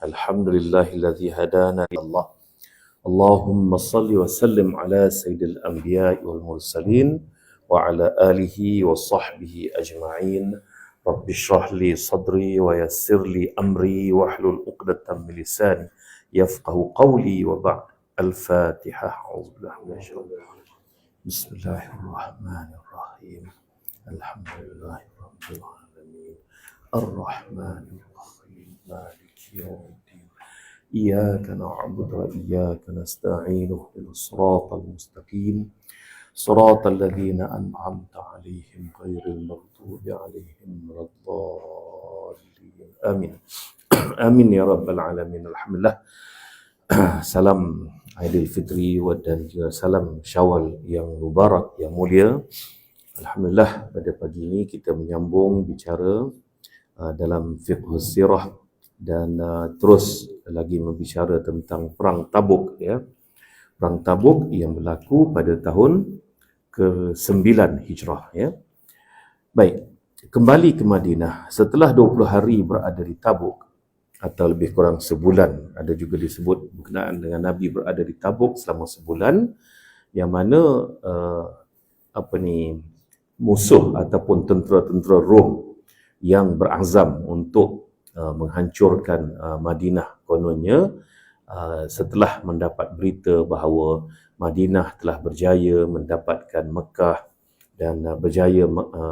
Alhamdulillahilladzi hadana Allah. Allahumma salli wa sallim ala sayyidil anbiya'i wal mursalin wa ala alihi wa sahbihi ajma'in. Rabbi shrah li sadri wa yassir li amri wa hlul 'uqdatam min lisani yafqahu qawli wa ba'd. Al-Fatihah. Bismillahirrahmanirrahim. Alhamdulillahirabbil alamin. Ar-Rahmanir Rahim. Maliki yaumiddin. Iyyaka na'budu wa iyyaka nasta'in. Ihdinas siratal mustaqim. Siratal ladzina an'amta 'alaihim ghairil maghdubi 'alaihim waladdallin. Amin. Amin ya rabbal alamin. Alhamdulillah. Salam Aidilfitri dan juga salam Syawal yang mubarak, yang mulia. Alhamdulillah, pada pagi ini kita menyambung bicara dalam fiqh sirah dan terus lagi membicara tentang perang Tabuk, ya. Perang Tabuk yang berlaku pada tahun ke-9 Hijrah, ya. Baik, kembali ke Madinah setelah 20 hari berada di Tabuk atau lebih kurang sebulan, ada juga disebut berkenaan dengan Nabi berada di Tabuk selama sebulan, yang mana musuh ataupun tentera-tentera Rom yang berazam untuk menghancurkan Madinah, kononnya setelah mendapat berita bahawa Madinah telah berjaya mendapatkan Mekah dan berjaya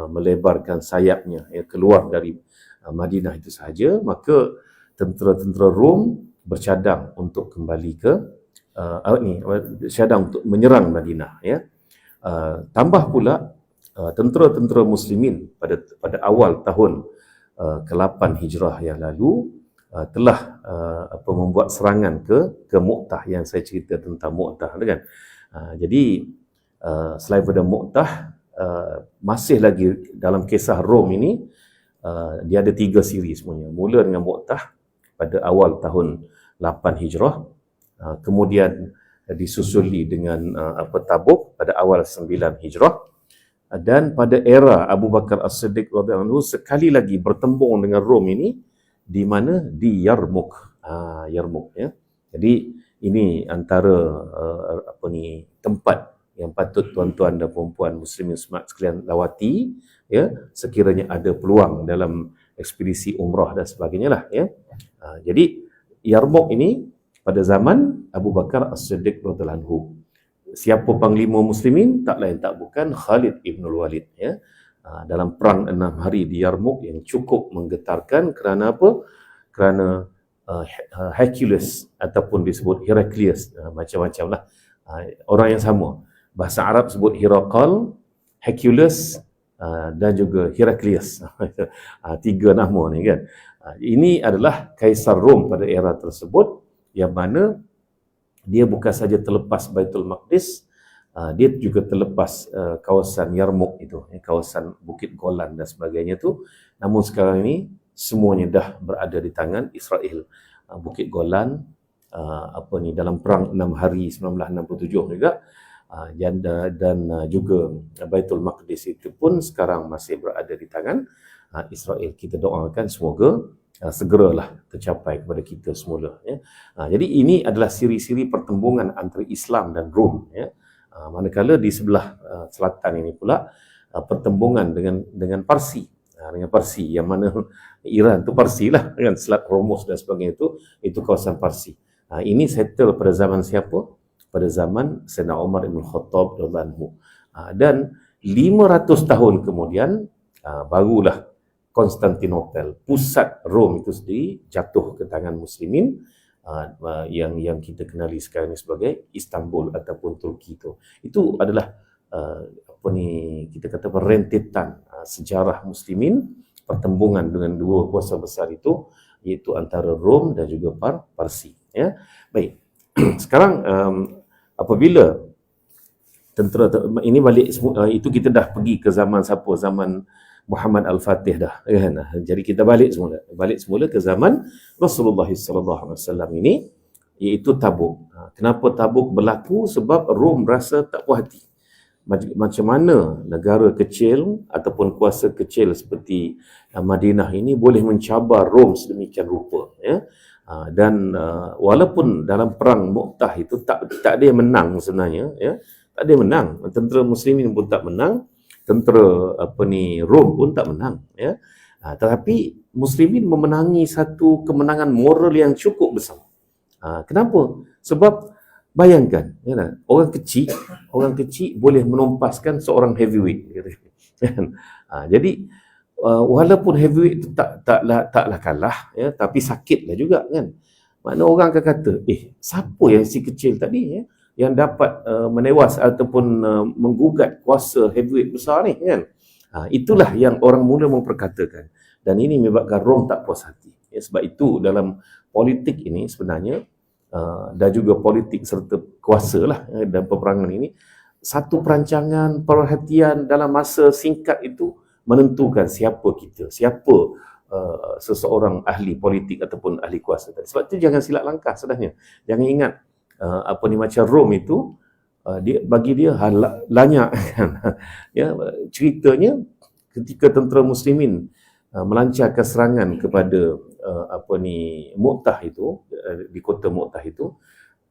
melebarkan sayapnya, ya, keluar dari Madinah itu sahaja, maka tentera-tentera Rom bercadang untuk kembali ke bercadang untuk menyerang Madinah, ya. Tambah pula tentera-tentera muslimin pada awal tahun ke-8 Hijrah yang lalu telah membuat serangan ke Mu'tah, yang saya cerita tentang Mu'tah, kan. Jadi selain pada Mu'tah, masih lagi dalam kisah Rom ini, dia ada 3 siri semuanya. Mula dengan Mu'tah pada awal tahun 8 Hijrah, kemudian disusuli dengan Tabuk pada awal 9 Hijrah, dan pada era Abu Bakar As-Siddiq radhiyallahu anhu sekali lagi bertembung dengan Rom ini, di mana? Di Yarmouk. Yarmouk, ya. Jadi ini antara tempat yang patut tuan-tuan dan puan-puan muslimin sekalian lawati, ya, sekiranya ada peluang dalam ekspedisi umrah dan sebagainya lah, ya. Jadi Yarmouk ini pada zaman Abu Bakar As-Siddiq radhiyallahu anhu. Siapa panglima muslimin? Tak lain tak bukan Khalid ibn Walid, ya. Dalam perang 6 hari di Yarmouk yang cukup menggetarkan. Kerana apa? Kerana Hercules ataupun disebut Heraklius, macam-macam lah, orang yang sama. Bahasa Arab sebut Herakal, Hercules, dan juga Heraklius. 3 nama ni, kan. Ini adalah Kaisar Rom pada era tersebut, yang mana dia bukan saja terlepas Baitul Maqdis, dia juga terlepas kawasan Yarmouk itu, kawasan Bukit Golan dan sebagainya tu. Namun sekarang ini semuanya dah berada di tangan Israel. Bukit Golan dalam perang 6 hari 1967 juga, dan juga Baitul Maqdis itu pun sekarang masih berada di tangan Israel. Kita doakan semoga segeralah tercapai kepada kita semula, ya. Jadi ini adalah siri-siri pertembungan antara Islam dan Rom, ya. Manakala di sebelah selatan ini pula pertembungan dengan Parsi, dengan Parsi, yang mana Iran tu Parsi lah, kan, Selat Hormuz dan sebagainya itu kawasan Parsi. Ini settle pada zaman siapa? Pada zaman Sayyidina Umar ibn Khattab radhiyallahu anhu. Dan 500 tahun kemudian barulah Konstantinopel, pusat Rom itu sendiri, jatuh ke tangan muslimin, yang kita kenali sekarang ini sebagai Istanbul ataupun Turki itu. Itu adalah kita kata rentetan sejarah muslimin, pertembungan dengan 2 kuasa besar itu, iaitu antara Rom dan juga Parsi, ya. Baik. Sekarang apabila tentera ini balik, itu kita dah pergi ke zaman siapa? Zaman Muhammad Al-Fatih dah, kan? Jadi kita balik semula ke zaman Rasulullah SAW ini, iaitu Tabuk. Kenapa Tabuk berlaku? Sebab Rom rasa tak puas hati. Macam mana negara kecil ataupun kuasa kecil seperti Madinah ini boleh mencabar Rom sedemikian rupa, ya. Walaupun dalam perang Mu'tah itu tak ada yang menang sebenarnya, ya, tak ada yang menang. Tentera Muslimin pun tak menang, tentera Rom pun tak menang, ya. Tetapi Muslimin memenangi satu kemenangan moral yang cukup besar. Kenapa? Sebab bayangkan, ya, orang kecil boleh menumpaskan seorang heavyweight, kan? Jadi walaupun heavyweight itu taklah kalah, ya, tapi sakitlah juga, kan. Makna orang akan kata, siapa yang si kecil tadi, ya, yang dapat menewas ataupun menggugat kuasa heavyweight besar ni, kan. Itulah yang orang mula memperkatakan, dan ini menyebabkan Rom tak puas hati, ya. Sebab itu dalam politik ini sebenarnya dan juga politik serta kuasa lah, ya, dan peperangan ini, satu perancangan perhatian dalam masa singkat itu menentukan siapa kita, siapa seseorang ahli politik ataupun ahli kuasa. Sebab itu jangan silap langkah sebenarnya. Jangan ingat macam Rom itu, bagi dia lanyak, kan. Ya, ceritanya ketika tentera Muslimin melancarkan serangan kepada Mu'tah itu, di kota Mu'tah itu,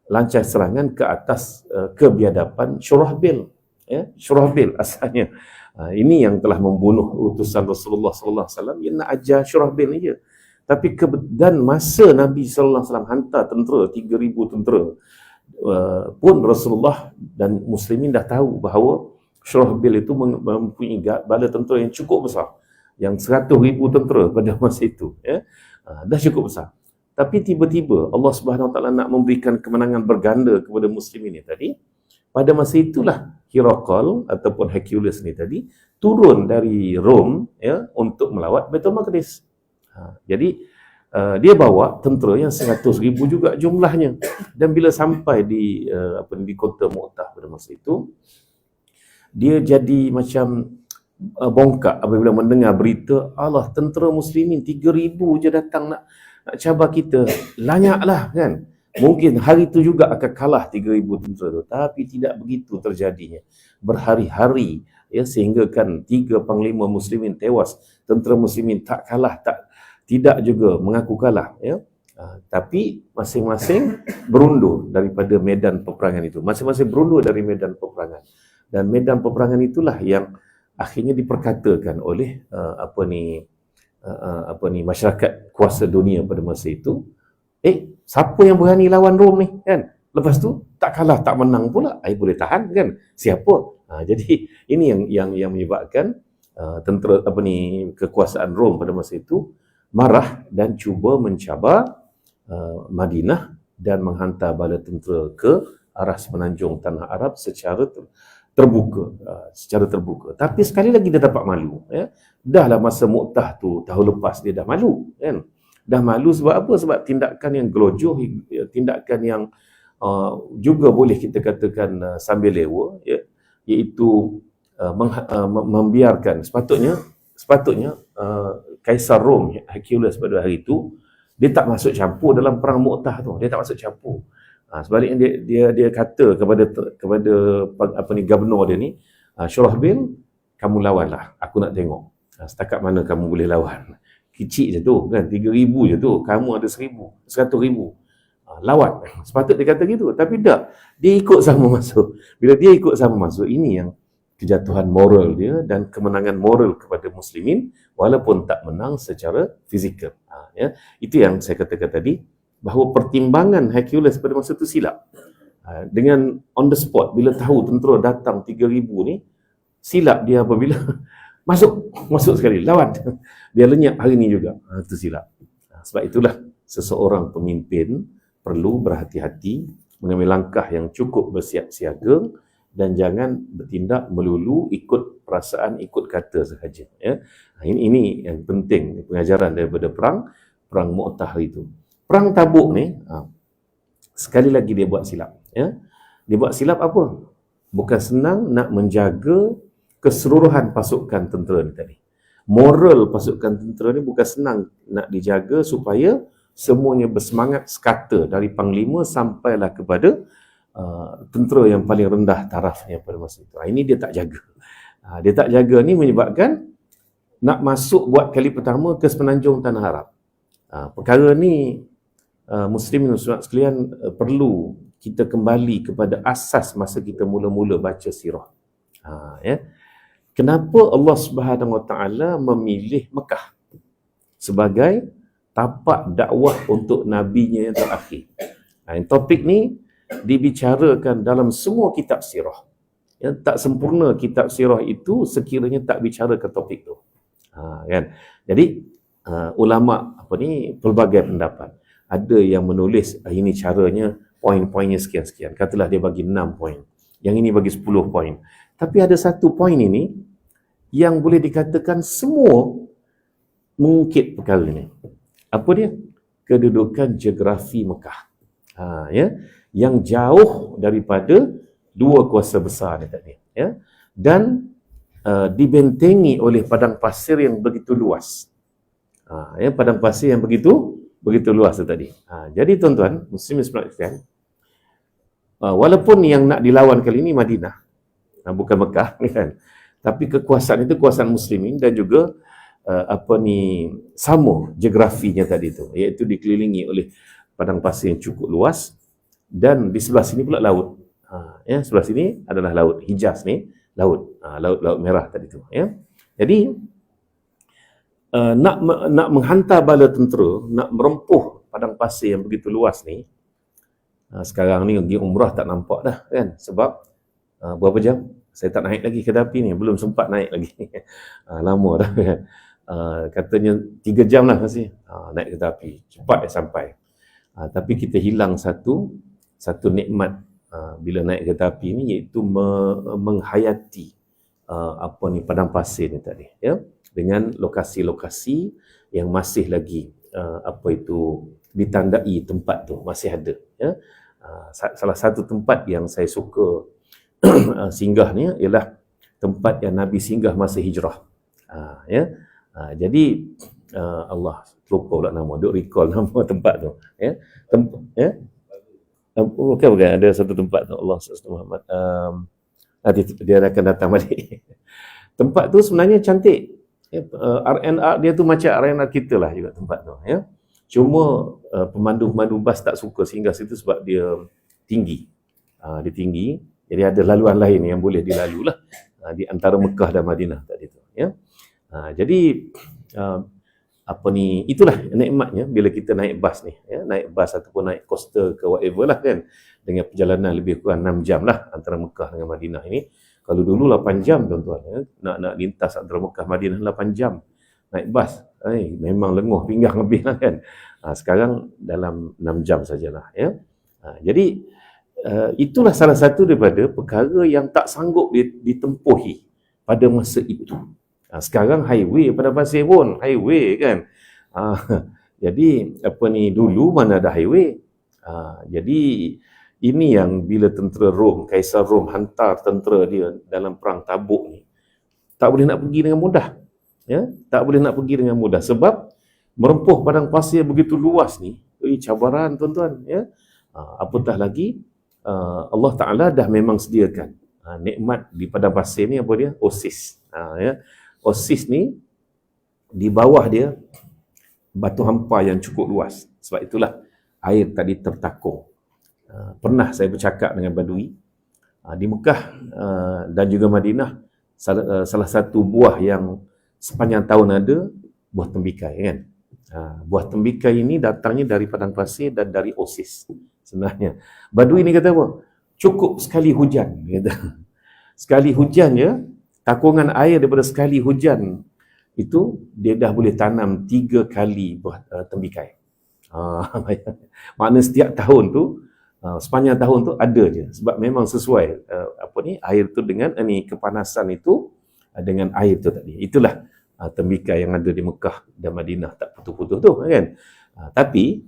lancar serangan ke atas kebiadaban Syurahbil, ya, Syurahbil asalnya. Ini yang telah membunuh utusan Rasulullah sallallahu alaihi wasallam, yang nak ajar Syurahbil ni je. Tapi dan masa Nabi sallallahu alaihi wasallam hantar tentera 3,000 tentera, pun Rasulullah dan Muslimin dah tahu bahawa Syurahbil itu mempunyai bala tentera yang cukup besar, yang 100,000 tentera pada masa itu, ya. Dah cukup besar. Tapi tiba-tiba Allah Subhanahu Wa Taala nak memberikan kemenangan berganda kepada Muslimin ni tadi. Pada masa itulah Herakl ataupun Hercules ni tadi turun dari Rom, ya, untuk melawat Baitul Maqdis. Jadi dia bawa tentera yang 100,000 juga jumlahnya. Dan bila sampai di kota Mu'tah pada masa itu, dia jadi macam bongkak apabila mendengar berita, Allah, tentera Muslimin 3,000 je datang nak cabar kita. Lanyaklah, kan. Mungkin hari itu juga akan kalah 3,000 tentera tu, tapi tidak begitu terjadinya. Berhari-hari, ya, sehingga kan 3 panglima Muslimin tewas. Tentera Muslimin tak kalah, tidak juga mengaku kalah, ya. Tapi masing-masing berundur daripada medan peperangan itu. Masing-masing berundur dari medan peperangan. Dan medan peperangan itulah yang akhirnya diperkatakan oleh masyarakat kuasa dunia pada masa itu, siapa yang berani lawan Rom ni, kan? Lepas tu tak kalah tak menang pula, boleh tahan, kan? Siapa? Jadi ini yang menyebabkan tentera kekuasaan Rom pada masa itu marah dan cuba mencabar Madinah dan menghantar bala tentera ke arah semenanjung tanah Arab secara terbuka. Tapi sekali lagi dia dapat malu, ya. Dahlah masa Mu'tah tu tahun lepas dia dah malu, kan. Dah malu sebab apa? Sebab tindakan yang gelojoh, tindakan yang juga boleh kita katakan sambil lewa, ya, iaitu membiarkan sepatutnya Kaisar Rom Hercules pada hari itu dia tak masuk campur dalam perang Mu'tah tu, dia tak masuk campur. Sebaliknya dia kata kepada gubernur dia ni, Syurahbil, kamu lawanlah, aku nak tengok setakat mana kamu boleh lawan. Kecil je tu, kan, 3,000 je tu, kamu ada 100,000. Lawan. Sepatut dia kata gitu, tapi tak, dia ikut sama masuk. Bila dia ikut sama masuk, ini yang kejatuhan moral dia dan kemenangan moral kepada Muslimin walaupun tak menang secara fizikal. Ya, itu yang saya katakan tadi, bahawa pertimbangan Hercules pada masa itu silap. Dengan on the spot, bila tahu tentera datang 3,000 ni, silap dia apabila masuk sekali, lawan. Dia lenyap hari ni juga. Itu silap. Sebab itulah seseorang pemimpin perlu berhati-hati, mengambil langkah yang cukup bersiap siaga dan jangan bertindak melulu ikut perasaan, ikut kata sahaja, ya. Ini yang penting pengajaran daripada perang Mu'tah itu. Perang Tabuk ni sekali lagi dia buat silap, ya. Dia buat silap apa? Bukan senang nak menjaga keseluruhan pasukan tentera ni tadi. Moral pasukan tentera ni bukan senang nak dijaga supaya semuanya bersemangat sekata dari panglima sampailah kepada tentera yang paling rendah tarafnya pada masa itu. Ini dia tak jaga. Dia tak jaga ni menyebabkan nak masuk buat kali pertama ke semenanjung tanah Arab. Perkara ni muslimin muslimat sekalian, perlu kita kembali kepada asas masa kita mula-mula baca sirah. Ya. Kenapa Allah Subhanahu Wa Taala memilih Mekah sebagai tapak dakwah untuk nabinya yang terakhir? Topik ni dibicarakan dalam semua kitab sirah. Yang tak sempurna kitab sirah itu sekiranya tak bicarakan topik tu. Kan? Jadi ulama pelbagai pendapat. Ada yang menulis ini caranya, poin-poinnya sekian-sekian. Katalah dia bagi 6 poin. Yang ini bagi 10 poin. Tapi ada satu poin ini yang boleh dikatakan semua mengungkit perkara ini. Apa dia? Kedudukan geografi Mekah. Ya, yang jauh daripada dua kuasa besar ni tadi. Ya, dan dibentengi oleh padang pasir yang begitu luas. Ya, padang pasir yang begitu luas tadi. Jadi tuan-tuan, muslimin sekalian, walaupun yang nak dilawan kali ini Madinah, bukan Mekah, kan? Tapi kekuasaan itu kekuasaan muslimin dan juga sama geografinya tadi itu, iaitu dikelilingi oleh padang pasir yang cukup luas dan di sebelah sini pula laut. Ya, sebelah sini adalah laut Hijaz ni, laut merah tadi tu. Ya. Jadi nak menghantar bala tentera, nak merempuh padang pasir yang begitu luas ni, sekarang ni pergi umrah tak nampak dah kan, sebab berapa jam? Saya tak naik lagi kedai api ni, belum sempat naik lagi. Lama dah kan. Katanya 3 jam lah masih naik kereta api, cepat dia sampai. Tapi kita hilang satu nikmat bila naik kereta api ni, iaitu menghayati padang pasir ni tadi, ya, dengan lokasi-lokasi yang masih lagi ditandai tempat tu masih ada, ya. Salah satu tempat yang saya suka singgah ni ialah tempat yang Nabi singgah masa hijrah. Ya. Jadi Allah lupa pula nama, duk recall nama tempat tu, ya. Bukan ada satu tempat tu, Allah Muhammad. Nanti dia akan datang balik. Tempat tu sebenarnya cantik. R&R dia tu macam R&R kita lah juga tempat tu, ya. Cuma pemandu bas tak suka singgah situ sebab dia tinggi. Dia tinggi. Jadi ada laluan lain yang boleh dilalui lah di antara Mekah dan Madinah tadi tu, ya. Jadi itulah nikmatnya bila kita naik bas ni, ya, naik bas ataupun naik coaster ke whatever lah kan, dengan perjalanan lebih kurang 6 jam lah antara Mekah dengan Madinah ini. Kalau dulu 8 jam tuan-tuan, ya, nak lintas antara Mekah Madinah 8 jam naik bas, memang lenguh pinggang lebih lah kan. Sekarang dalam 6 jam sajalah, ya. Jadi itulah salah satu daripada perkara yang tak sanggup ditempuhi pada masa itu. Sekarang highway pada pasir pun highway kan. Jadi dulu mana ada highway. Jadi ini yang bila tentera Rom, Kaisar Rom hantar tentera dia dalam perang Tabuk ni, tak boleh nak pergi dengan mudah. Ya, tak boleh nak pergi dengan mudah sebab merempuh padang pasir begitu luas ni, cabaran tuan-tuan, ya. Apatah lagi Allah Ta'ala dah memang sediakan nikmat di padang pasir ni, apa dia? Oasis. Ya. Oasis ni di bawah dia batu hampa yang cukup luas. Sebab itulah air tadi tertakung. Pernah saya bercakap dengan Badui di Mekah dan juga Madinah, salah satu buah yang sepanjang tahun ada, buah tembikai kan. Buah tembikai ini datangnya dari padang pasir dan dari oasis sebenarnya. Badui ni kata apa? Cukup sekali hujan, kata. Sekali hujan je, takungan air daripada sekali hujan itu dia dah boleh tanam 3 kali buah tembikai. Maknanya setiap tahun tu, sepanjang tahun tu ada je, sebab memang sesuai air tu dengan kepanasan itu dengan air tu tadi. Itulah tembikai yang ada di Mekah dan Madinah, tak putus-putus tu kan. Tapi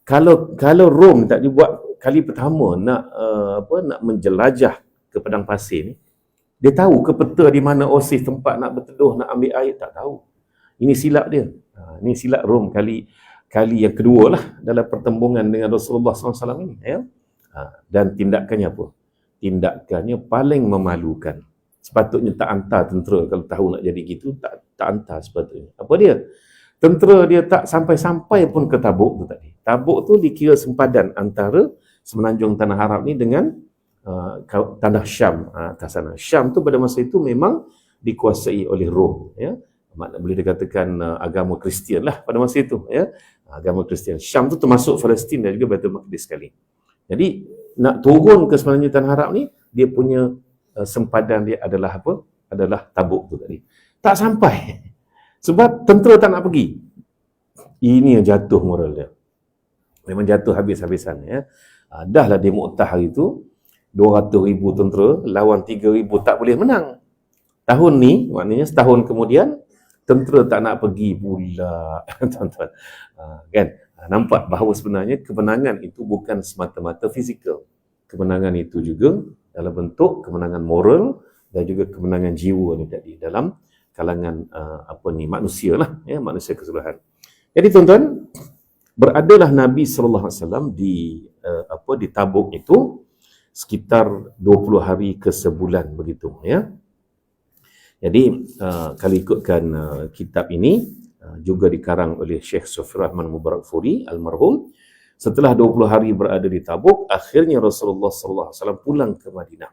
kalau Rom tak dibuat kali pertama nak menjelajah ke padang pasir ni, dia tahu ke peta di mana oasis tempat nak berteduh, nak ambil air? Tak tahu. Ini silap dia. Ini silap Rom kali yang kedua lah dalam pertembungan dengan Rasulullah SAW ini. Ya? Dan tindakannya apa? Tindakannya paling memalukan. Sepatutnya tak hantar tentera kalau tahu nak jadi gitu, tak hantar sepatutnya. Apa dia? Tentera dia tak sampai-sampai pun ke Tabuk tu tadi. Tabuk tu dikira sempadan antara semenanjung Tanah Arab ni dengan tanah Syam, atas sana. Syam tu pada masa itu memang dikuasai oleh Rom, ya. Boleh dikatakan agama Kristian lah pada masa itu, ya. Agama Kristian. Syam tu termasuk Palestin dan juga Baitul Maqdis sekali. Jadi nak turun ke semenanjung Tanah Arab ni, dia punya sempadan dia adalah apa? Adalah Tabuk tu tadi. Tak sampai. Sebab tentera tak nak pergi. Ini yang jatuh moral dia. Memang jatuh habis-habisan, ya. Dahlah di Mu'tah hari itu 200,000 tentera lawan 3,000 tak boleh menang. Tahun ni, maknanya setahun kemudian, tentera tak nak pergi pula. Tuan-tuan. Kan? Nampak bahawa sebenarnya kemenangan itu bukan semata-mata fizikal. Kemenangan itu juga dalam bentuk kemenangan moral dan juga kemenangan jiwa ni tadi dalam kalangan manusia lah, ya, manusia keseluruhan. Jadi tuan-tuan, beradalah Nabi sallallahu alaihi wasallam di Tabuk itu sekitar 20 hari ke sebulan begitu, ya. Jadi kalau ikutkan kitab ini juga dikarang oleh Syekh Sufyan Rahman Mubarakfuri almarhum, setelah 20 hari berada di Tabuk, akhirnya Rasulullah sallallahu alaihi wasallam pulang ke Madinah.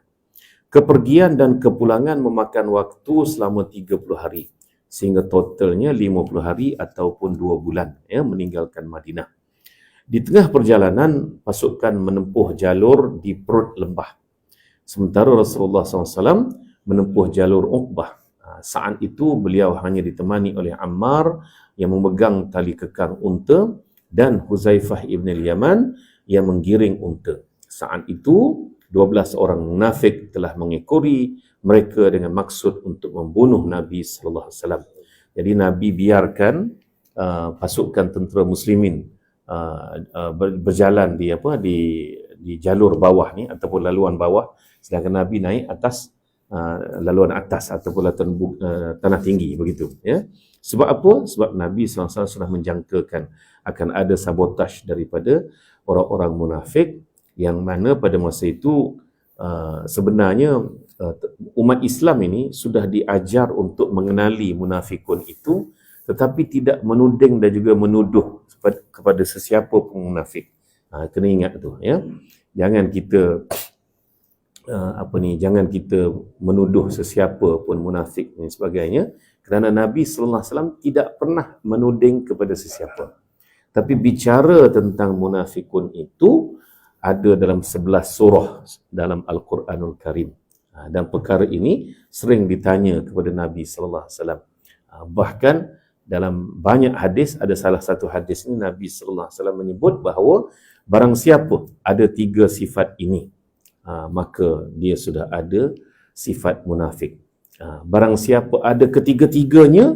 Kepergian dan kepulangan memakan waktu selama 30 hari sehingga totalnya 50 hari ataupun 2 bulan, ya, meninggalkan Madinah. Di tengah perjalanan, pasukan menempuh jalur di perut lembah. Sementara Rasulullah SAW menempuh jalur Uqbah. Saat itu beliau hanya ditemani oleh Ammar yang memegang tali kekang unta dan Huzaifah ibn al-Yaman yang menggiring unta. Saat itu 12 orang munafik telah mengekori mereka dengan maksud untuk membunuh Nabi sallallahu alaihi wasallam. Jadi Nabi biarkan pasukan tentera muslimin berjalan di jalur bawah ni ataupun laluan bawah, sedangkan Nabi naik atas laluan atas ataupun tanah tinggi begitu, ya. Sebab apa? Sebab Nabi SAW sudah menjangkakan akan ada sabotaj daripada orang-orang munafik, yang mana pada masa itu sebenarnya umat Islam ini sudah diajar untuk mengenali munafikun itu, tetapi tidak menuding dan juga menuduh kepada sesiapa pun munafik. Kena ingat tu, ya. Jangan kita jangan kita menuduh sesiapa pun munafik dan sebagainya, kerana Nabi sallallahu alaihi wasallam tidak pernah menuding kepada sesiapa. Tapi bicara tentang munafikun itu ada dalam 11 surah dalam Al-Quranul Karim. Dan perkara ini sering ditanya kepada Nabi sallallahu alaihi wasallam. Bahkan dalam banyak hadis, ada salah satu hadis ini Nabi sallallahu alaihi wasallam menyebut bahawa barang siapa ada 3 sifat ini, maka dia sudah ada sifat munafik. Barang siapa ada ketiga-tiganya,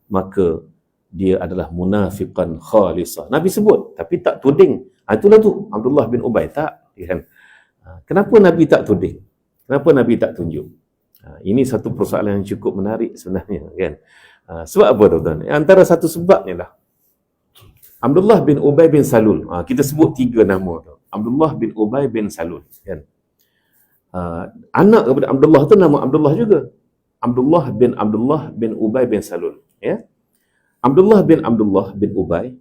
maka dia adalah munafiqan khalisah. Nabi sebut, tapi tak tuding. Itulah tu Abdullah bin Ubay, tak, kan? Kenapa Nabi tak tuding? Kenapa Nabi tak tunjuk? Ini satu persoalan yang cukup menarik sebenarnya, kan? Sebab apa, tuan-tuan? Antara satu sebabnya lah, Abdullah bin Ubay bin Salul. Kita sebut 3 nama tu. Abdullah bin Ubay bin Salul, kan? Anak kepada Abdullah tu nama Abdullah juga. Abdullah bin Ubay bin Salul, ya. Abdullah bin Ubay,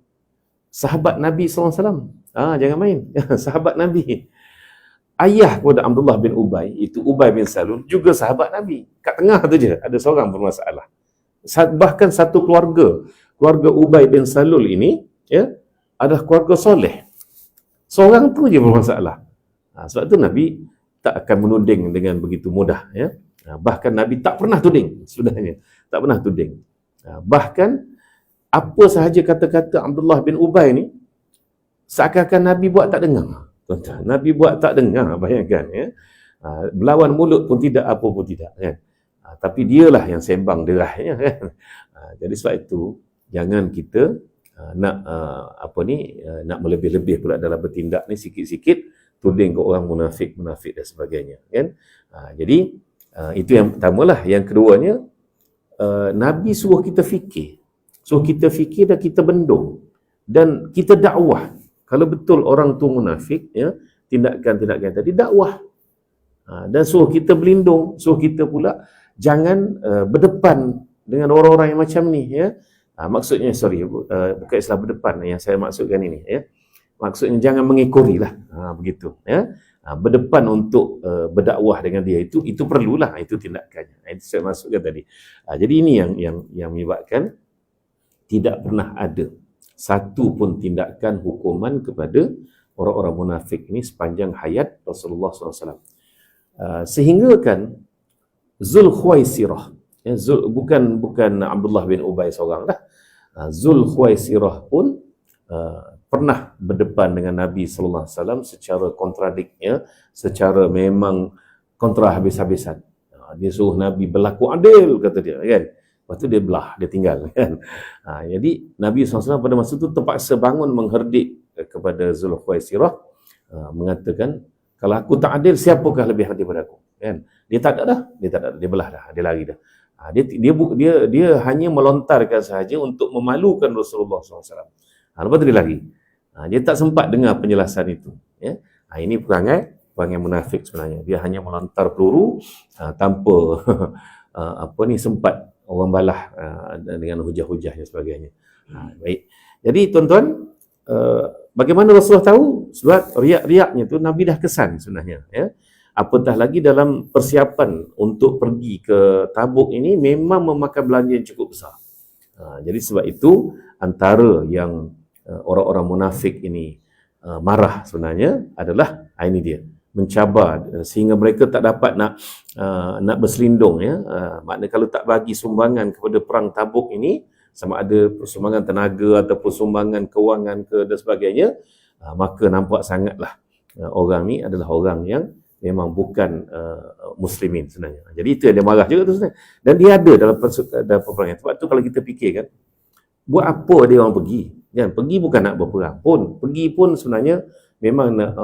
sahabat Nabi SAW. Jangan main. Sahabat Nabi. Ayah kepada Abdullah bin Ubay, itu Ubay bin Salul, juga sahabat Nabi. Kat tengah tu je, ada seorang bermasalah. Bahkan satu keluarga Ubay bin Salul ini, ya, adalah keluarga soleh. Seorang tu je bermasalah. Sebab tu Nabi tak akan menuding dengan begitu mudah, ya. Bahkan Nabi tak pernah tuding sebenarnya. Tak pernah tuding. Bahkan apa sahaja kata-kata Abdullah bin Ubay ni, seakan-akan Nabi buat tak dengar. Tuan-tuan, Nabi buat tak dengar, bayangkan, ya. Berlawan mulut pun tidak, apa pun tidak, kan. Tapi dialah yang sembang derahnya, kan. Jadi sebab itu jangan kita nak melebih-lebih pula dalam bertindak ni, sikit-sikit tuding ke orang munafik dan sebagainya, kan. Jadi itu yang pertamalah. Yang keduanya, Nabi suruh kita fikir. Dan kita bendung dan kita dakwah. Kalau betul orang tu munafik, ya, tindakan-tindakan tadi, dakwah. Dan suruh kita berlindung, suruh kita pula jangan berdepan dengan orang-orang yang macam ni, ya. Maksudnya bukan istilah berdepan yang saya maksudkan ini, ya. Maksudnya jangan mengekorilah. Begitu ya. Berdepan untuk berdakwah dengan dia itu perlulah, itu tindakannya. Itu saya masukkan tadi. Jadi ini yang menyebabkan tidak pernah ada satu pun tindakan hukuman kepada orang-orang munafik ini sepanjang hayat Rasulullah SAW. Sehingga kan Zulkhuwaisirah, ya, bukan Abdullah bin Ubay seorang dah. Zulkhuwaisirah pun pernah berdepan dengan Nabi sallallahu alaihi wasallam secara kontradiknya, secara memang kontra habis-habisan. Dia suruh Nabi berlaku adil, kata dia, kan. Lepas tu dia belah, dia tinggal, kan. Jadi Nabi SAW pada masa tu terpaksa bangun mengherdik kepada Zulkhuwaisirah, mengatakan, kalau aku tak adil, siapakah lebih hati pada aku? Kan? Dia tak ada, dia belah dah, dia lari dah. Dia hanya melontarkan sahaja untuk memalukan Rasulullah SAW. Lepas tu dia lari. Dia tak sempat dengar penjelasan itu. Ya? Ini perangai munafik sebenarnya. Dia hanya melontar peluru tanpa sempat orang balah dengan hujah-hujah dan sebagainya. Baik. Jadi tuan-tuan, bagaimana Rasulullah tahu? Sebab riak-riaknya tu Nabi dah kesan sebenarnya. Ya? Apatah lagi dalam persiapan untuk pergi ke Tabuk ini memang memakan belanja yang cukup besar. Jadi sebab itu antara yang orang-orang munafik ini marah sebenarnya adalah ini dia, mencabar sehingga mereka tak dapat nak berselindung, ya. Maknanya kalau tak bagi sumbangan kepada perang Tabuk ini, sama ada sumbangan tenaga ataupun sumbangan kewangan dan sebagainya, maka nampak sangatlah orang ni adalah orang yang memang bukan muslimin sebenarnya. Jadi itu yang dia marah juga tu sebenarnya. Dan dia ada dalam peperangan. Sebab tu kalau kita fikirkan, buat apa dia orang pergi? Kan? Pergi bukan nak berperang pun. Pergi pun sebenarnya memang nak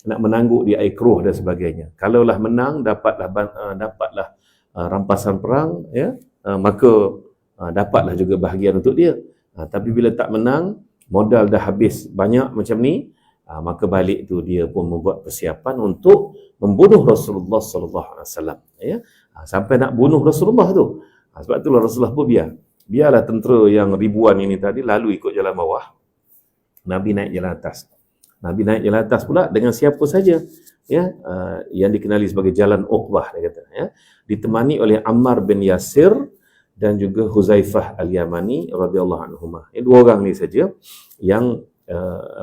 nak menangguk di air keruh dan sebagainya. Kalaulah menang, dapatlah rampasan perang, ya, maka dapatlah juga bahagian untuk dia. Tapi bila tak menang, modal dah habis banyak macam ni, maka balik tu dia pun membuat persiapan untuk membunuh Rasulullah sallallahu alaihi wasallam, ya. Sampai nak bunuh Rasulullah tu. Sebab itulah Rasulullah pun biarlah tentera yang ribuan ini tadi lalu ikut jalan bawah. Nabi naik jalan atas. Nabi naik jalan atas pula dengan siapa saja, ya, yang dikenali sebagai jalan Uqbah, dia kata, ya. Ditemani oleh Ammar bin Yasir dan juga Huzaifah al-Yamani radhiyallahu anhuma. Dua orang ni saja yang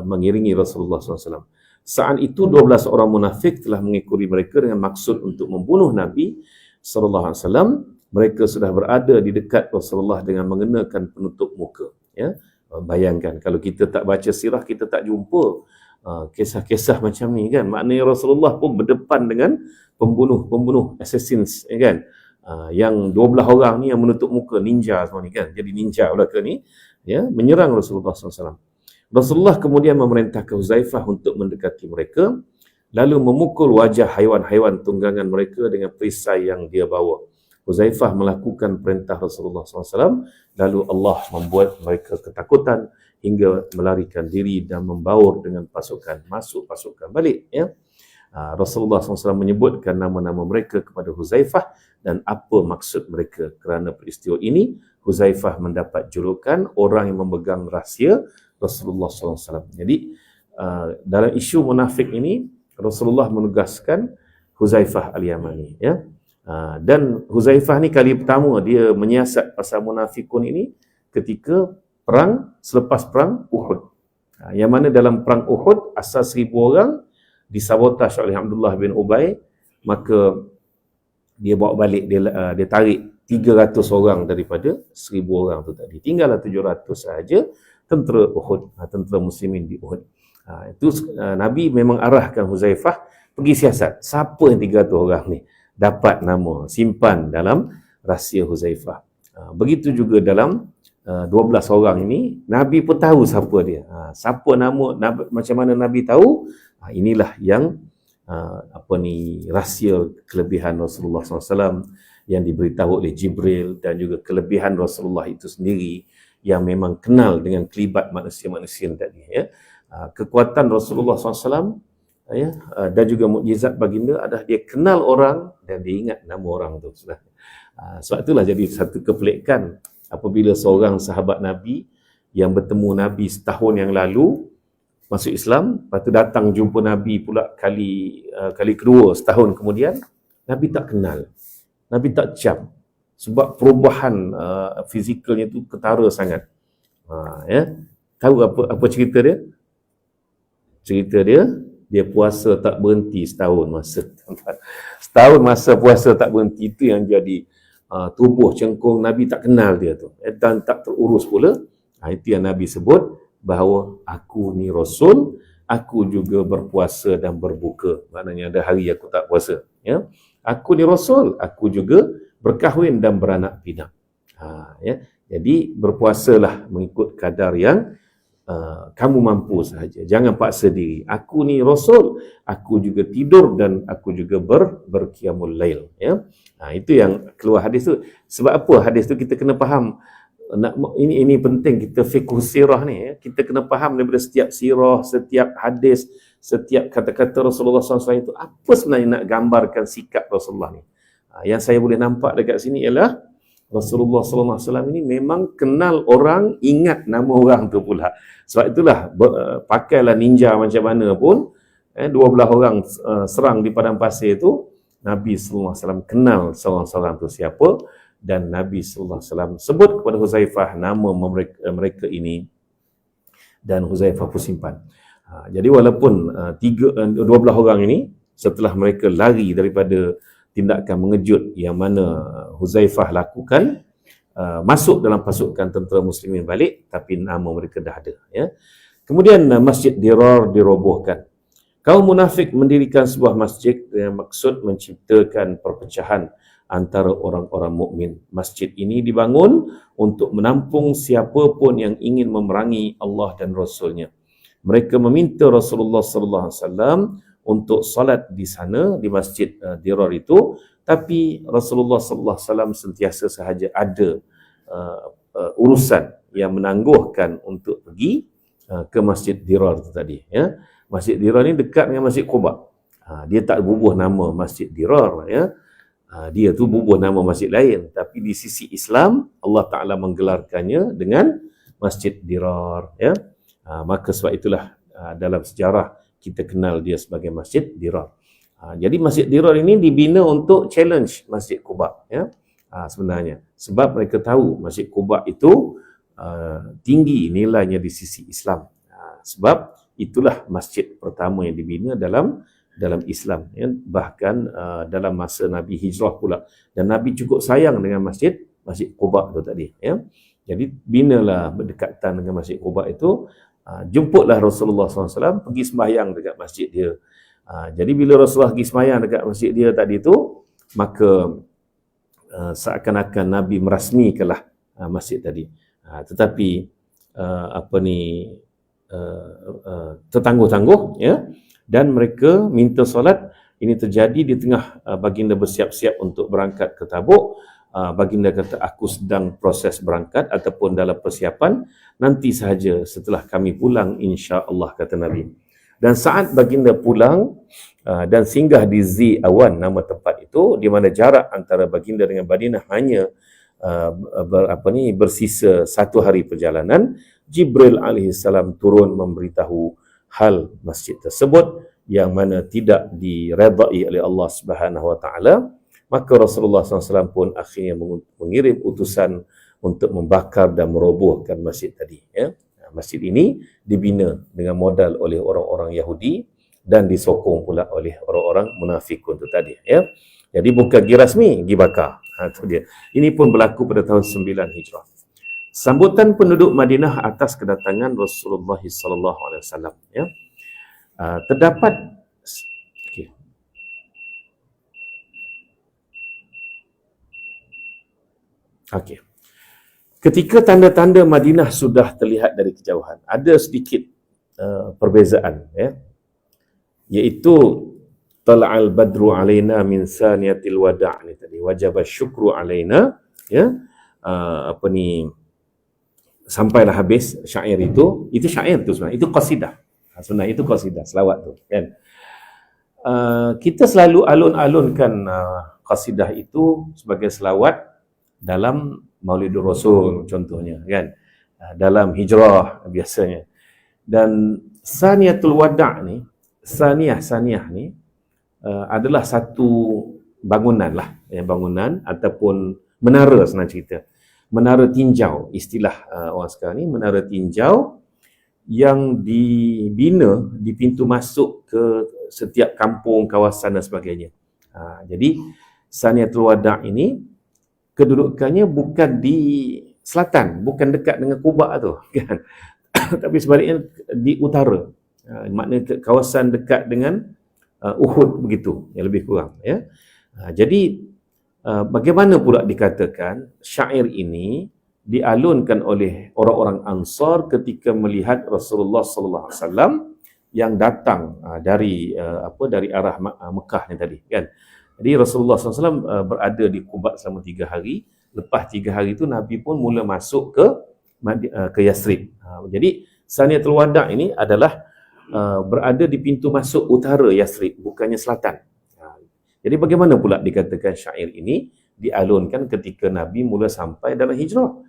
mengiringi Rasulullah SAW. Saat itu 12 orang munafik telah mengikuti mereka dengan maksud untuk membunuh Nabi SAW. Mereka sudah berada di dekat Rasulullah dengan mengenakan penutup muka. Ya? Bayangkan kalau kita tak baca sirah, kita tak jumpa kisah-kisah macam ni, kan. Maknanya Rasulullah pun berdepan dengan pembunuh assassins, ya, kan. Yang 12 orang ni yang menutup muka, ninja semua ni, kan. Jadi ninja belaka ni, ya, menyerang Rasulullah SAW. Rasulullah kemudian memerintahkan Huzaifah untuk mendekati mereka, lalu memukul wajah haiwan-haiwan tunggangan mereka dengan perisai yang dia bawa. Huzaifah melakukan perintah Rasulullah SAW, lalu Allah membuat mereka ketakutan hingga melarikan diri dan membaur dengan pasukan balik, ya. Rasulullah SAW menyebutkan nama-nama mereka kepada Huzaifah dan apa maksud mereka. Kerana peristiwa ini, Huzaifah mendapat julukan orang yang memegang rahsia Rasulullah SAW. Jadi dalam isu munafik ini, Rasulullah menugaskan Huzaifah al-Yamani, ya. Dan Huzaifah ni kali pertama dia menyiasat pasal munafikun ini ketika selepas perang Uhud. Yang mana dalam perang Uhud asal 1000 orang disabotaj oleh Abdullah bin Ubay, maka dia bawa balik, dia tarik 300 orang daripada 1000 orang tu tadi. Tinggallah 700 sahaja tentera Uhud, tentera muslimin di Uhud. Itu Nabi memang arahkan Huzaifah pergi siasat. Siapa yang 300 orang ni? Dapat nama, simpan dalam rahsia Huzaifah. Begitu juga dalam 12 orang ini, Nabi pun tahu siapa dia. Siapa nama, macam mana Nabi tahu? Inilah yang rahsia kelebihan Rasulullah SAW yang diberitahu oleh Jibril, dan juga kelebihan Rasulullah itu sendiri yang memang kenal dengan kelibat manusia-manusia tadi, ya. Kekuatan Rasulullah SAW, ya, dan juga mukjizat baginda adalah dia kenal orang dan dia ingat nama orang tu. Sebab itulah jadi satu kepelikan apabila seorang sahabat Nabi yang bertemu Nabi setahun yang lalu masuk Islam, lepas tu datang jumpa Nabi pula kali kedua setahun kemudian, Nabi tak kenal, Nabi tak cap, sebab perubahan fizikalnya tu ketara sangat. Ya, tahu apa cerita dia? Cerita dia puasa tak berhenti setahun masa. Setahun masa puasa tak berhenti, itu yang jadi tubuh cengkung Nabi tak kenal dia tu, dan tak terurus pula. Itu yang Nabi sebut bahawa aku ni Rasul, aku juga berpuasa dan berbuka. Maknanya ada hari aku tak puasa. Ya, aku ni Rasul, aku juga berkahwin dan beranak pinak. Ya, jadi berpuasalah mengikut kadar yang kamu mampu sahaja. Jangan paksa diri. Aku ni Rasul, aku juga tidur dan aku juga berqiyamul lail. Ya, itu yang keluar hadis tu. Sebab apa hadis tu kita kena faham. Ini penting kita fiqh sirah ni, ya. Kita kena faham daripada setiap sirah, setiap hadis, setiap kata-kata Rasulullah SAW itu apa sebenarnya nak gambarkan sikap Rasulullah ni. Yang saya boleh nampak dekat sini ialah Rasulullah SAW ini memang kenal orang, ingat nama orang tu pula. Sebab itulah pakailah ninja macam mana pun, 12 orang serang di padang pasir tu, Nabi SAW kenal seorang-seorang tu siapa, dan Nabi SAW sebut kepada Huzaifah nama mereka ini, dan Huzaifah pun simpan. Jadi walaupun 12 orang ini, setelah mereka lari daripada tindakan mengejut yang mana Huzaifah lakukan, masuk dalam pasukan tentera muslimin balik, tapi nama mereka dah ada. Ya. Kemudian Masjid Dirar dirobohkan. Kaum munafik mendirikan sebuah masjid dengan maksud menciptakan perpecahan antara orang-orang mukmin. Masjid ini dibangun untuk menampung siapa pun yang ingin memerangi Allah dan Rasulnya. Mereka meminta Rasulullah SAW untuk salat di sana, di Masjid Dirar itu, tapi Rasulullah SAW sentiasa sahaja ada urusan yang menangguhkan untuk pergi ke Masjid Dirar itu tadi. Ya. Masjid Dirar ini dekat dengan Masjid Quba. Dia tak bubuh nama Masjid Dirar, ya. Dia tu bubuh nama masjid lain, tapi di sisi Islam Allah Ta'ala menggelarkannya dengan Masjid Dirar. Ya. Maka sebab itulah dalam sejarah kita kenal dia sebagai Masjid Dirar. Jadi Masjid Dirar ini dibina untuk challenge Masjid Quba, ya. Sebenarnya sebab mereka tahu Masjid Quba itu tinggi nilainya di sisi Islam. Sebab itulah masjid pertama yang dibina dalam Islam, ya. Bahkan dalam masa Nabi hijrah pula, dan Nabi cukup sayang dengan Masjid Quba itu tadi, ya. Jadi binalah berdekatan dengan Masjid Quba itu. Jemputlah Rasulullah SAW pergi sembahyang dekat masjid dia. Jadi bila Rasulullah pergi sembahyang dekat masjid dia tadi tu, maka seakan-akan Nabi merasmikanlah masjid tadi. Tetapi tertangguh-tangguh, ya. Dan mereka minta solat. Ini terjadi di tengah baginda bersiap-siap untuk berangkat ke Tabuk. Baginda kata, aku sedang proses berangkat ataupun dalam persiapan, nanti sahaja setelah kami pulang insya-Allah, kata Nabi. Dan saat baginda pulang dan singgah di Zi Awan, nama tempat itu, di mana jarak antara baginda dengan Madinah hanya bersisa 1 hari perjalanan, Jibril alaihissalam turun memberitahu hal masjid tersebut yang mana tidak diredai oleh Allah Subhanahu Wa Taala. Maka Rasulullah SAW pun akhirnya mengirim utusan untuk membakar dan merobohkan masjid tadi. Ya. Masjid ini dibina dengan modal oleh orang-orang Yahudi dan disokong pula oleh orang-orang munafikun itu tadi. Ya. Jadi bukan pergi rasmi, pergi bakar. Itu dia. Ini pun berlaku pada tahun 9 Hijrah. Sambutan penduduk Madinah atas kedatangan Rasulullah SAW. Ya. Terdapat Okey. Ketika tanda-tanda Madinah sudah terlihat dari kejauhan, ada sedikit perbezaan, ya. Iaitu tala'al badru alaina min saniyatil wada' ni tadi, wajib syukru alaina, ya. Sampailah habis syair itu syair tu sebenarnya, itu qasidah. Sebenarnya itu qasidah, selawat tu, kan. Kita selalu alun-alunkan qasidah itu sebagai selawat dalam Maulidur Rasul contohnya, kan, dalam hijrah biasanya. Dan Saniyatul Wada' ni, Saniyah ni adalah satu bangunan lah, bangunan ataupun menara senang cerita. Menara tinjau, istilah orang sekarang ni, menara tinjau yang dibina di pintu masuk ke setiap kampung, kawasan dan sebagainya. Jadi Saniyatul Wada' ini kedudukannya bukan di selatan, bukan dekat dengan Quba tu kan. Tapi sebaliknya di utara. Maknanya kawasan dekat dengan Uhud begitu, yang lebih kurang ya. Jadi bagaimana pula dikatakan syair ini dialunkan oleh orang-orang Ansar ketika melihat Rasulullah sallallahu alaihi wasallam yang datang dari arah Mekah ni tadi kan. Jadi Rasulullah SAW berada di Quba selama 3 hari. Lepas 3 hari itu Nabi pun mula masuk ke Yathrib. Jadi Saniyatul Wada' ini adalah berada di pintu masuk utara Yathrib, bukannya selatan. Jadi bagaimana pula dikatakan syair ini dialunkan ketika Nabi mula sampai dalam hijrah?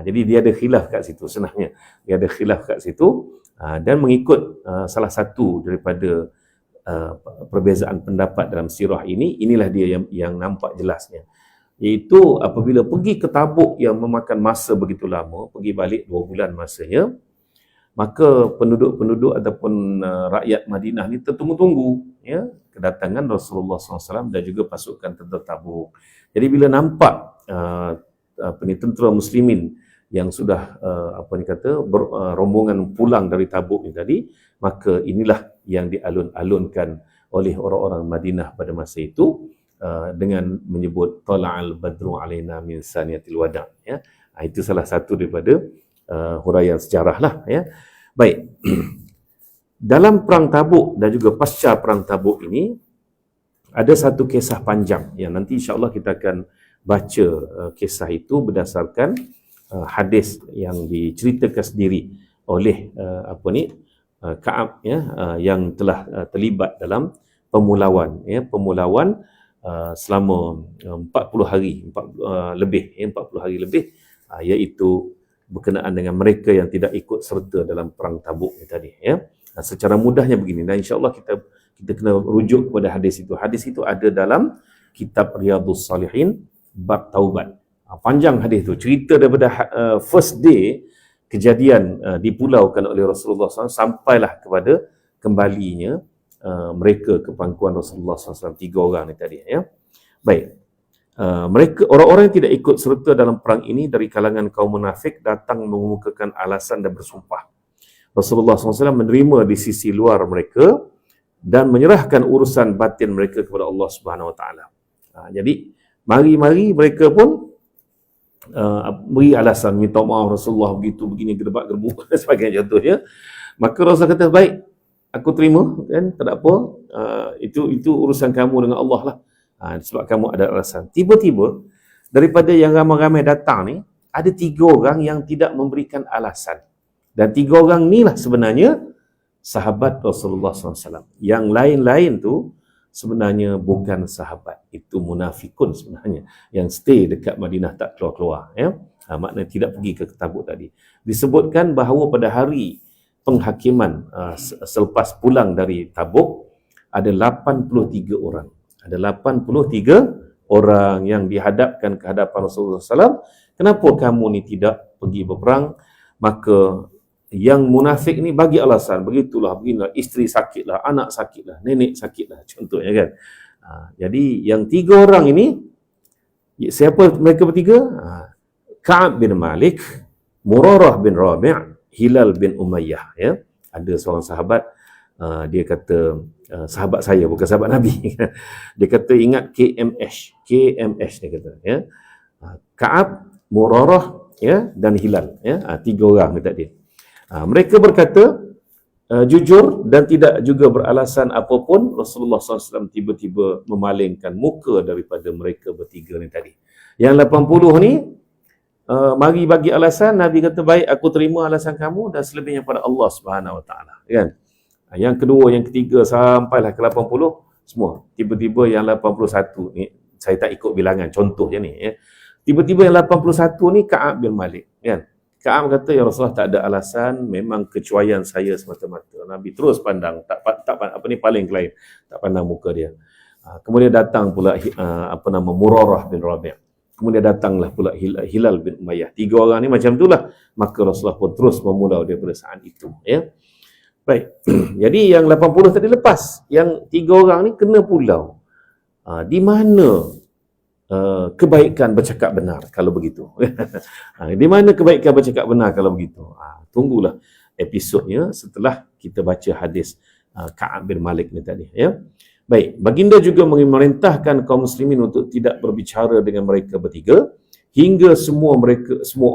Jadi dia ada khilaf kat situ sebenarnya. Dia ada khilaf kat situ dan mengikut salah satu daripada perbezaan pendapat dalam sirah ini, inilah dia yang nampak jelasnya. Iaitu apabila pergi ke Tabuk yang memakan masa begitu lama, pergi balik 2 bulan masanya, maka penduduk-penduduk ataupun rakyat Madinah ni tertunggu-tunggu ya kedatangan Rasulullah SAW dan juga pasukan tentera Tabuk. Jadi bila nampak tentera muslimin yang sudah rombongan pulang dari Tabuk ni tadi, maka inilah yang dialun-alunkan oleh orang-orang Madinah pada masa itu dengan menyebut tala'al badru alaina min saniyatil wada' ya. Itu salah satu daripada huraian sejarah lah ya. Baik. Dalam perang Tabuk dan juga pasca perang Tabuk ini ada satu kisah panjang yang nanti insya-Allah kita akan baca kisah itu berdasarkan hadis yang diceritakan sendiri oleh Ka'ab ya, yang telah terlibat dalam pemulauan selama 40 hari lebih 40 hari lebih, iaitu berkenaan dengan mereka yang tidak ikut serta dalam perang Tabuk ni tadi ya. Secara mudahnya begini, dan insya-Allah kita kena rujuk kepada hadis itu. Hadis itu ada dalam kitab Riyadhus Salihin bab taubat. Panjang hadis itu, cerita daripada first day kejadian dipulaukan oleh Rasulullah SAW sampailah kepada kembalinya mereka ke pangkuan Rasulullah SAW, 3 orang ni tadi ya. Baik. Mereka orang-orang yang tidak ikut serta dalam perang ini dari kalangan kaum munafik datang mengemukakan alasan dan bersumpah. Rasulullah SAW menerima di sisi luar mereka dan menyerahkan urusan batin mereka kepada Allah Subhanahu Wa Taala. Jadi mari-mari mereka pun beri alasan, minta maaf Rasulullah begitu begini gerbak-gerbuk dan sebagainya contohnya. Maka Rasul kata, baik, aku terima kan, tak ada apa, itu urusan kamu dengan Allah lah. Sebab kamu ada alasan. Tiba-tiba daripada yang ramai-ramai datang ni, ada 3 orang yang tidak memberikan alasan. Dan 3 orang ni lah sebenarnya sahabat Rasulullah SAW. Yang lain-lain tu sebenarnya bukan sahabat. Itu munafikun sebenarnya, yang stay dekat Madinah tak keluar-keluar ya. Maknanya tidak pergi ke Tabuk tadi. Disebutkan bahawa pada hari penghakiman selepas pulang dari Tabuk ada 83 orang. Ada 83 orang yang dihadapkan ke hadapan Rasulullah SAW. Kenapa kamu ni tidak pergi berperang? Maka yang munafik ni bagi alasan, begitulah, beginilah, isteri sakitlah, anak sakitlah, nenek sakitlah, contohnya kan. Jadi yang 3 orang ini, siapa mereka bertiga? Ka'ab bin Malik, Murarah bin Rabi', Hilal bin Umayyah ya. Ada seorang sahabat, dia kata, sahabat saya bukan sahabat Nabi. Dia kata ingat KMH dia kata ya. Ka'ab, Murarah ya, dan Hilal ya. 3 orang kata dia. Mereka berkata jujur dan tidak juga beralasan apapun. Rasulullah SAW tiba-tiba memalingkan muka daripada mereka bertiga ni tadi. Yang 80 ni mari bagi alasan. Nabi kata, baik, aku terima alasan kamu dan selebihnya pada Allah Subhanahu Wa Taala kan. Yang kedua, yang ketiga sampailah ke 80 semua. Tiba-tiba yang 81 ni, saya tak ikut bilangan, contoh je ni ya. Tiba-tiba yang 81 ni Ka'ab bin Malik kan. Ka'ab kata, ya Rasulullah, tak ada alasan, memang kecuaian saya semata-mata. Nabi terus pandang, paling lain, tak pandang muka dia. Kemudian datang pula Murarah bin Rabi'. Kemudian datanglah pula Hilal bin Umayyah. 3 orang ni macam itulah. Maka Rasulullah pun terus memula daripada saat itu, ya. Baik. Jadi yang 80 tadi lepas, yang 3 orang ni kena pulau. Di mana kebaikan bercakap benar kalau begitu? Di mana kebaikan bercakap benar kalau begitu? Tunggulah episodnya setelah kita baca hadis Ka'ab bin Malik ni tadi, ya. Baik, baginda juga memerintahkan kaum muslimin untuk tidak berbicara dengan mereka bertiga hingga semua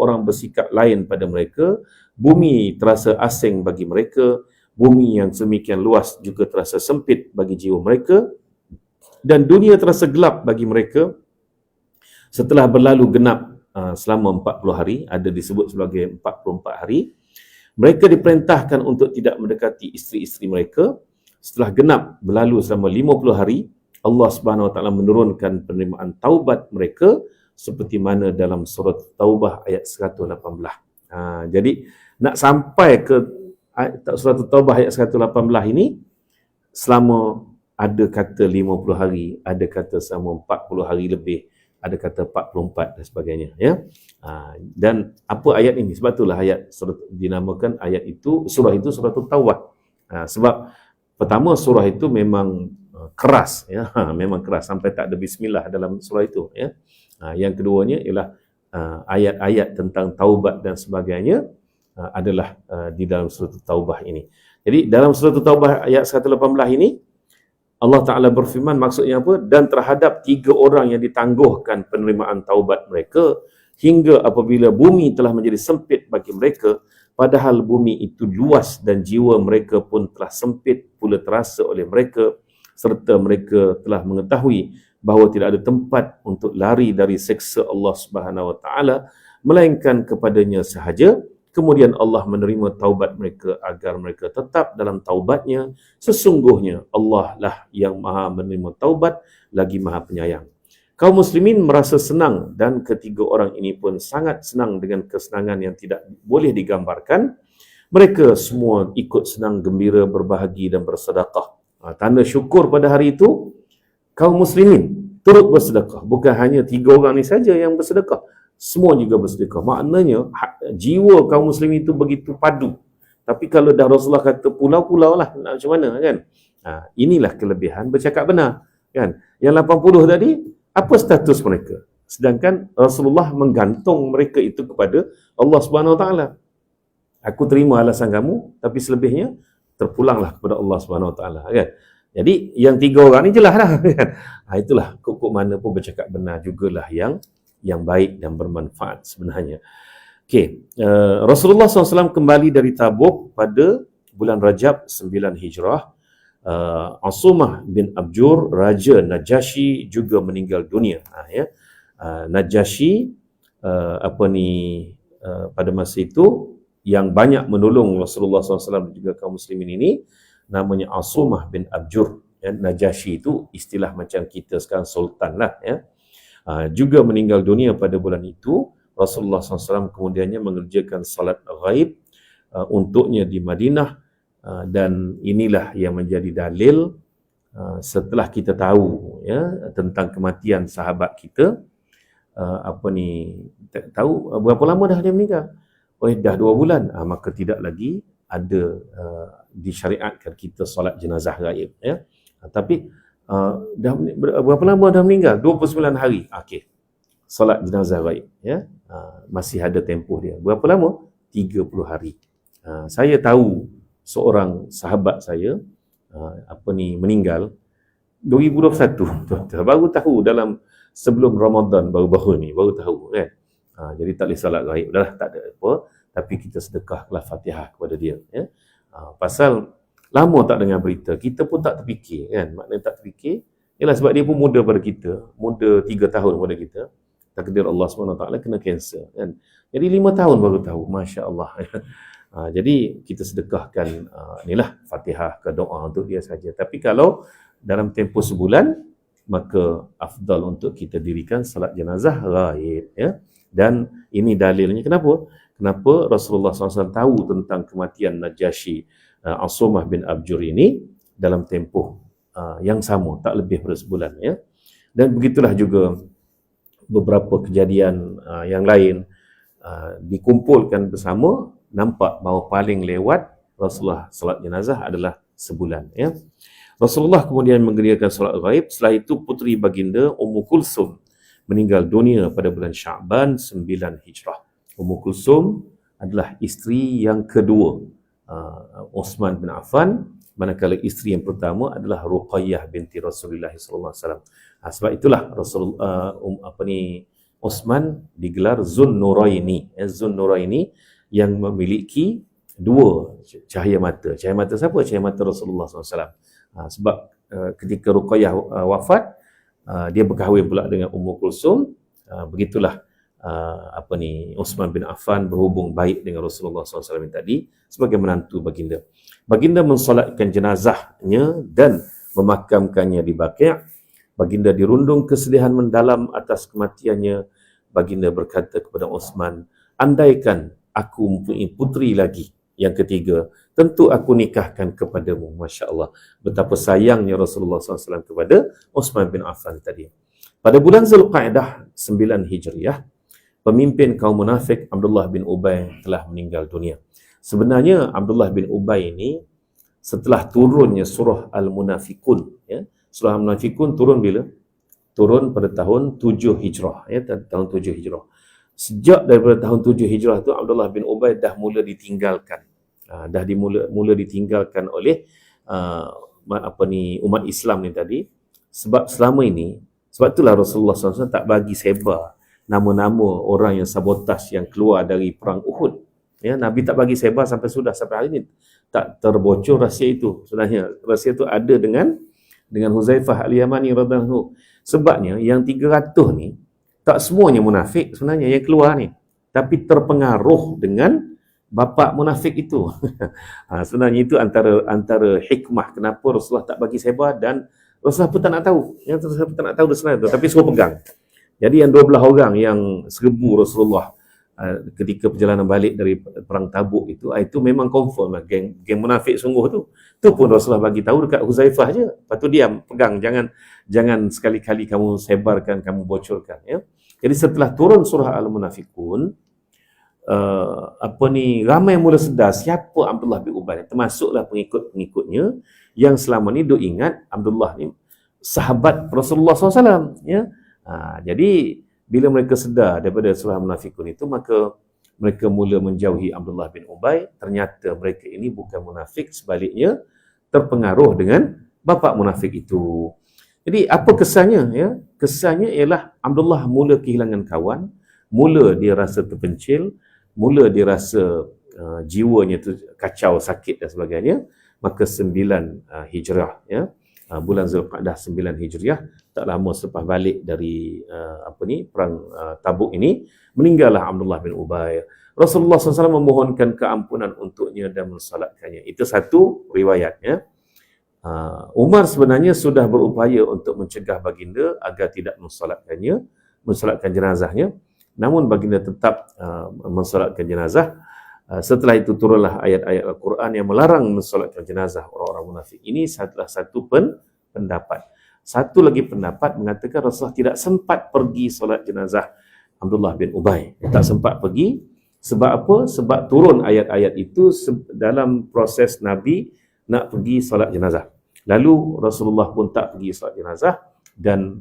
orang bersikap lain pada mereka. Bumi terasa asing bagi mereka, bumi yang semikian luas juga terasa sempit bagi jiwa mereka, dan dunia terasa gelap bagi mereka. Setelah berlalu genap selama 40 hari, ada disebut sebagai 44 hari, mereka diperintahkan untuk tidak mendekati isteri-isteri mereka. Setelah genap berlalu selama 50 hari, Allah Subhanahu Wa Taala menurunkan penerimaan taubat mereka seperti mana dalam surat Taubah ayat 118. Jadi nak sampai ke surat Taubah ayat 118 ini, selama ada kata 50 hari, ada kata selama 40 hari lebih, ada kata 44 dan sebagainya, ya. Dan apa ayat ini? Sebab itulah ayat dinamakan ayat itu, surah itu surah Taubah. Sebab pertama, surah itu memang keras, ya. Memang keras sampai tak ada bismillah dalam surah itu, ya. Yang keduanya ialah ayat-ayat tentang taubat dan sebagainya adalah di dalam surah Taubah ini. Jadi dalam surah Taubah ayat 118 ini, Allah Ta'ala berfirman, maksudnya apa? Dan terhadap 3 orang yang ditangguhkan penerimaan taubat mereka hingga apabila bumi telah menjadi sempit bagi mereka, padahal bumi itu luas dan jiwa mereka pun telah sempit pula terasa oleh mereka, serta mereka telah mengetahui bahawa tidak ada tempat untuk lari dari seksa Allah Subhanahu Wa Ta'ala melainkan kepadanya sahaja. Kemudian Allah menerima taubat mereka agar mereka tetap dalam taubatnya. Sesungguhnya Allah lah yang maha menerima taubat lagi maha penyayang. Kaum muslimin merasa senang dan ketiga orang ini pun sangat senang dengan kesenangan yang tidak boleh digambarkan. Mereka semua ikut senang gembira, berbahagi dan bersedekah. Tanda syukur pada hari itu, kaum muslimin turut bersedekah. Bukan hanya 3 orang ni saja yang bersedekah, semua juga bersedekah. Maknanya jiwa kaum muslimin itu begitu padu. Tapi kalau dah Rasulullah kata pulau-pulau lah, nak macam mana, kan? Inilah kelebihan bercakap benar, kan? Yang 80 tadi, apa status mereka? Sedangkan Rasulullah menggantung mereka itu kepada Allah Subhanahu Wa Taala. Aku terima alasan kamu, tapi selebihnya terpulanglah kepada Allah Subhanahu Wa Taala, kan? Jadi yang 3 orang ni jelas lah, kan? Itulah kok mana pun bercakap benar jugalah yang baik dan bermanfaat sebenarnya. Okey, Rasulullah SAW kembali dari Tabuk pada bulan Rajab 9 Hijrah. Asumah bin Abjur, Raja Najasyi juga meninggal dunia. Najasyi pada masa itu yang banyak menolong Rasulullah SAW dan juga kaum muslimin ini, namanya Asumah bin Abjur. Najasyi itu istilah macam kita sekarang sultan lah, ya. Juga meninggal dunia pada bulan itu. Rasulullah SAW kemudiannya mengerjakan salat ghaib untuknya di Madinah, dan inilah yang menjadi dalil setelah kita tahu, ya, tentang kematian sahabat kita. Tahu berapa lama dah dia meninggal? Dah 2 bulan. Maka tidak lagi ada disyariatkan kita solat jenazah ghaib, ya. Tapi dah berapa lama dah meninggal? 29 hari. Okey, solat jenazah ghaib, ya. Masih ada tempoh dia. Berapa lama? 30 hari. Saya tahu seorang sahabat saya meninggal 2021. Baru tahu dalam sebelum Ramadan, baru ni baru tahu, kan. Jadi tak boleh solat ghaib dah, tak ada apa, tapi kita sedekahlah Fatihah kepada dia, ya. Pasal lama tak dengar berita, kita pun tak terfikir, kan. Maknanya tak terfikir ialah sebab dia pun muda pada kita, muda 3 tahun pada kita. Takdir Allah SWT kena kanser, kan. Jadi 5 tahun baru tahu, Masya Allah. Jadi kita sedekahkan inilah Fatihah ke doa untuk dia saja. Tapi kalau dalam tempoh sebulan, maka afdal untuk kita dirikan salat jenazah ghaib, ya. Dan ini dalilnya. Kenapa? kenapa Rasulullah SAW tahu tentang kematian Najasyi Asumah bin Abjur ini dalam tempoh yang sama, tak lebih daripada sebulan, ya. Dan begitulah juga beberapa kejadian yang lain dikumpulkan bersama, nampak bahawa paling lewat Rasulullah salat jenazah adalah sebulan, ya. Rasulullah kemudian mengerjakan solat ghaib. Setelah itu puteri baginda Ummu Kulsum meninggal dunia pada bulan Sya'ban 9 Hijrah. Ummu Kulsum adalah isteri yang kedua Uthman bin Affan, manakala isteri yang pertama adalah Ruqayyah binti Rasulullah SAW. Sebab itulah Uthman digelar Zun Nuraini. Zun Nuraini yang memiliki dua cahaya mata. Cahaya mata siapa? Cahaya mata Rasulullah SAW. Sebab ketika Ruqayyah wafat, dia berkahwin pula dengan Ummu Kulsum. Begitulah Uthman bin Affan berhubung baik dengan Rasulullah SAW tadi sebagai menantu baginda. Baginda mensolatkan jenazahnya dan memakamkannya di Baqi'. Baginda dirundung kesedihan mendalam atas kematiannya. Baginda berkata kepada Uthman, andaikan aku mempunyai puteri lagi yang ketiga, tentu aku nikahkan kepadamu. Masya Allah, betapa sayangnya Rasulullah SAW kepada Uthman bin Affan tadi. Pada bulan Zulqa'dah 9 Hijriah, pemimpin kaum munafik Abdullah bin Ubay telah meninggal dunia. Sebenarnya Abdullah bin Ubay ini setelah turunnya surah Al-Munafikun, ya. Surah Al-Munafikun turun bila? Turun pada tahun 7 Hijrah, ya, tahun 7 Hijrah. Sejak daripada tahun 7 Hijrah tu Abdullah bin Ubay dah mula ditinggalkan. Mula ditinggalkan oleh umat Islam ni tadi. Sebab selama ini, sebab itulah Rasulullah SAW tak bagi sebar nama-nama orang yang sabotaj yang keluar dari perang Uhud. Ya, Nabi tak bagi sebar sampai hari ini tak terbocor rahsia itu. Sebenarnya rahsia itu ada dengan Huzaifah Al-Yamani radhiyallahu anhu. Sebabnya yang 300 ni tak semuanya munafik sebenarnya yang keluar ni, tapi terpengaruh dengan bapa munafik itu. Sebenarnya itu antara hikmah kenapa Rasulullah tak bagi sebar, dan Rasulullah pun tak nak tahu. Yang Rasulullah pun tak nak tahu sebenarnya, tapi suruh pegang. Jadi yang 12 orang yang serbu Rasulullah ketika perjalanan balik dari perang Tabuk itu memang confirm lah geng munafik sungguh tu. Tu pun Rasulullah bagi tahu dekat Huzaifah je. Lepas tu diam, pegang, jangan sekali-kali kamu sebarkan, kamu bocorkan, ya. Jadi setelah turun surah Al-Munafikun, ramai mula sedar siapa Abdullah bin Ubay, termasuklah pengikut-pengikutnya yang selama ni duk ingat Abdullah ni sahabat Rasulullah SAW, ya. Jadi bila mereka sedar daripada surah Munafikun itu, maka mereka mula menjauhi Abdullah bin Ubay. Ternyata mereka ini bukan munafik, sebaliknya terpengaruh dengan bapa munafik itu. Jadi apa kesannya, ya? Kesannya ialah Abdullah mula kehilangan kawan, mula dia rasa terpencil, mula dia rasa jiwanya tu kacau, sakit dan sebagainya. Maka 9 Hijrah, ya, bulan Zulqa'dah 9 Hijriah, tak lama selepas balik dari perang Tabuk ini, meninggallah Abdullah bin Ubay. Rasulullah SAW memohonkan keampunan untuknya dan mensalatkannya. Itu satu riwayatnya. Umar sebenarnya sudah berupaya untuk mencegah baginda agar tidak mensalatkan jenazahnya. Namun baginda tetap mensalatkan jenazah. Setelah itu turunlah ayat-ayat Al-Quran yang melarang mensalatkan jenazah orang-orang munafik. Ini adalah satu pendapat. Satu lagi pendapat mengatakan Rasulullah tidak sempat pergi solat jenazah Abdullah bin Ubay. Tak sempat pergi. Sebab apa? Sebab turun ayat-ayat itu dalam proses Nabi nak pergi solat jenazah. Lalu Rasulullah pun tak pergi solat jenazah dan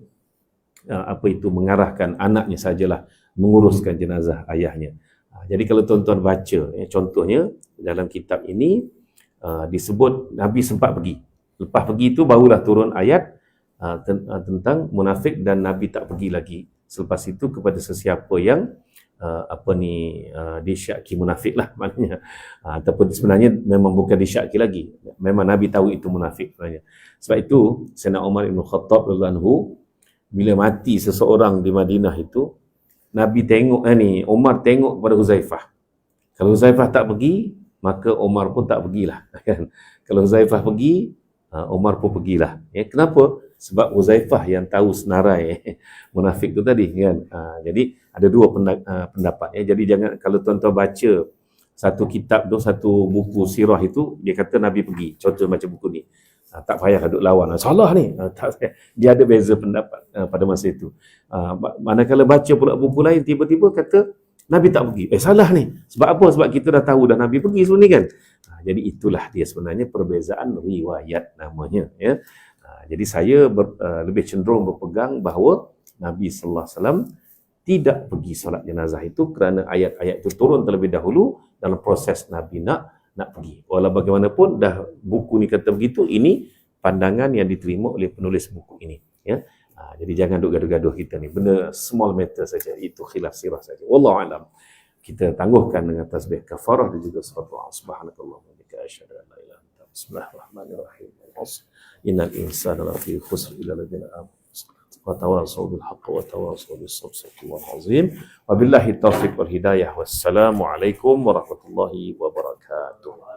mengarahkan anaknya sajalah menguruskan jenazah ayahnya. Jadi kalau tuan-tuan baca, contohnya dalam kitab ini disebut Nabi sempat pergi. Lepas pergi itu barulah turun ayat tentang munafik dan Nabi tak pergi lagi. Selepas itu kepada sesiapa yang disyaki munafik lah maknanya. Ataupun sebenarnya memang bukan disyaki lagi. Memang Nabi tahu itu munafik sebenarnya. Sebab itu Sayyidina Umar Ibn Khattab radhiyallahu anhu, bila mati seseorang di Madinah itu, Nabi tengok Umar tengok kepada Huzaifah. Kalau Huzaifah tak pergi, maka Umar pun tak pergilah, kan? Kalau Huzaifah pergi, Umar pun pergilah. Kenapa? Sebab Huzaifah yang tahu senarai munafik tu tadi, kan? Jadi ada dua pendapat ya. Jadi jangan, kalau tuan-tuan baca satu kitab tu, satu buku sirah itu, dia kata Nabi pergi, contoh macam buku ni, tak payah duk lawan, salah ni, tak, dia ada beza pendapat pada masa itu. Manakala baca pula buku lain, tiba-tiba kata Nabi tak pergi, salah ni. Sebab apa? Sebab kita dah tahu dah Nabi pergi sebenarnya kan. Jadi itulah dia sebenarnya perbezaan riwayat namanya ya. Jadi saya lebih cenderung berpegang bahawa Nabi sallallahu alaihi wasallam tidak pergi solat jenazah itu kerana ayat-ayat itu turun terlebih dahulu dalam proses Nabi nak pergi. Walau bagaimanapun dah buku ni kata begitu, ini pandangan yang diterima oleh penulis buku ini ya. Jadi jangan duk gaduh-gaduh kita ni, benda small matter saja, itu khilaf sirah saja. Wallahu alam. Kita tangguhkan dengan tasbih kafarah dan juga surat subhanakallahumma wa bihamdika asyhadu an la ilaha illa anta bismillahirrahmanirrahim. Innal insana lafi khusr illa alladziina aamanu wa tawassaw bil haqqi wa tawassaw bis sabr. Sadaqallahul azim. Wabillahi taufiq wal hidayah. Wassalamu alaikum warahmatullahi wabarakatuh.